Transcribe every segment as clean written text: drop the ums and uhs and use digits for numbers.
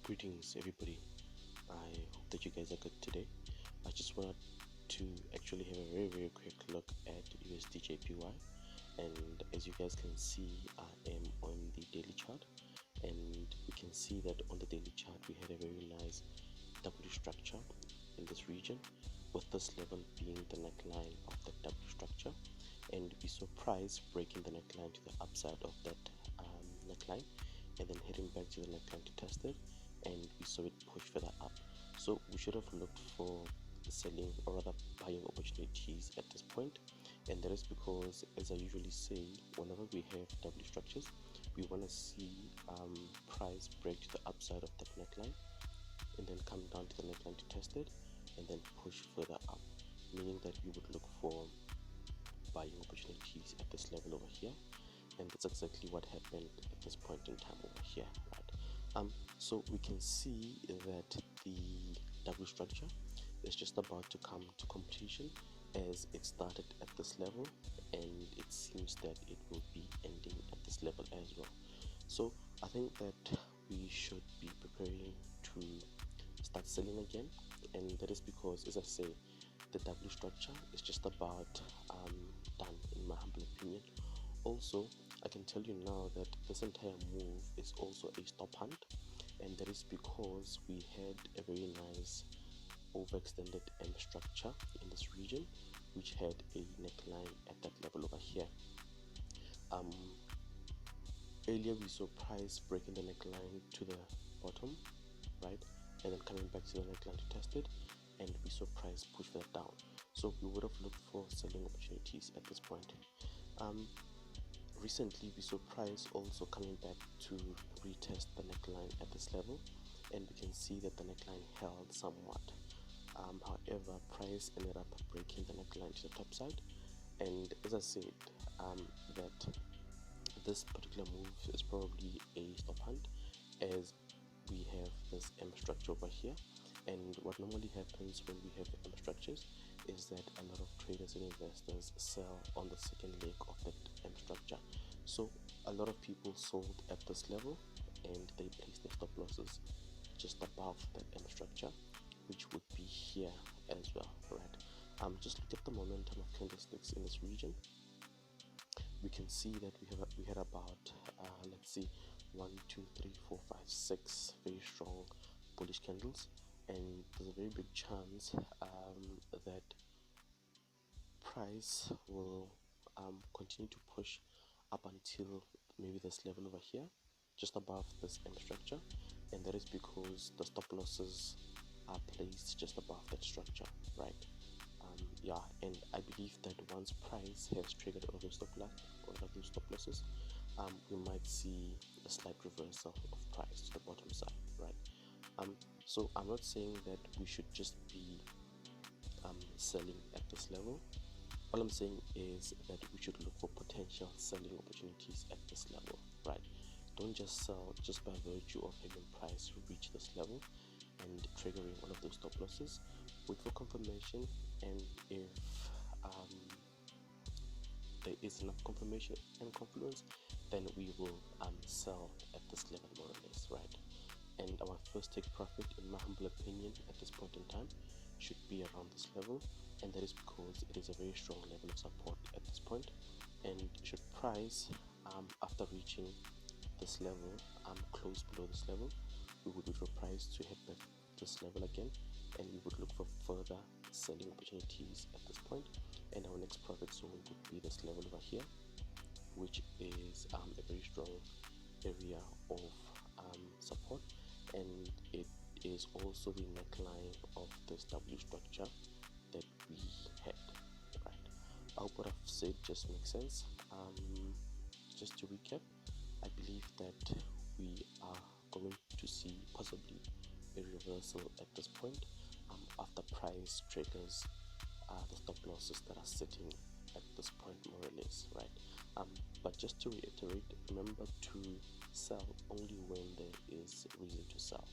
Greetings everybody, I hope that you guys are good today. I just wanted to actually have a very quick look at USD JPY, and as you guys can see, I am on the daily chart, and we can see that on the daily chart we had a very nice W structure in this region, with this level being the neckline of the W structure, and we saw price breaking the neckline to the upside of that neckline and then heading back to the neckline to test it, and we saw it push further up. So we should have looked for selling or rather buying opportunities at this point, and that is because, as I usually say, whenever we have W structures, we want to see price break to the upside of that neckline and then come down to the neckline to test it and then push further up, meaning that you would look for buying opportunities at this level over here, and that's exactly what happened at this point in time over here, right? So we can see that the W structure is just about to come to completion, as it started at this level and it seems that it will be ending at this level as well. So I think that we should be preparing to start selling again, and that is because, as I say, the W structure is just about done, in my humble opinion. Also, I can tell you now that this entire move is also a stop hunt, and that is because we had a very nice overextended M structure in this region, which had a neckline at that level over here. Earlier we saw price breaking the neckline to the bottom, right, and then coming back to the neckline to test it, and we saw price push that down. So we would have looked for selling opportunities at this point. Recently we saw price also coming back to retest the neckline at this level, and we can see that the neckline held somewhat. However, price ended up breaking the neckline to the top side, and as I said, that this particular move is probably a stop hunt, as we have this M structure over here. And what normally happens when we have M structures is that a lot of traders and investors sell on the second leg of that M structure. So a lot of people sold at this level and they placed their stop losses just above that M structure, which would be here as well, right? Just look at the momentum of candlesticks in this region. We can see that we had about let's see, 1 2 3 4 5 6 very strong bullish candles, and there's a very big chance that price will continue to push up until maybe this level over here, just above this M structure, and that is because the stop losses are placed just above that structure, right? Yeah, and I believe that once price has triggered all those stop losses, we might see a slight reversal of price to the bottom side, right? So I'm not saying that we should just be selling at this level. All I'm saying is that we should look for potential selling opportunities at this level, right? Don't just sell just by virtue of having price reach this level and triggering one of those stop losses. Wait for confirmation, and if there is enough confirmation and confluence, then we will sell at this level, more or less, right? And our first take profit, in my humble opinion, at this point in time should be around this level, and that is because it is a very strong level of support at this point. And should price after reaching this level close below this level, we would wait for price to hit back this level again, and we would look for further selling opportunities at this point. And our next profit zone would be this level over here, which is a very strong area of support, and it is also the neckline of this W structure that we had, right? I hope what I've said just makes sense. Just to recap, I believe that we are going to see possibly a reversal at this point after price triggers the stop losses that are sitting at this point, more or less, right? But just to reiterate, remember to sell only when there is reason to sell.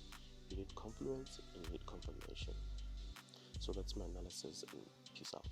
You need confluence and you need confirmation. So that's my analysis, and peace out.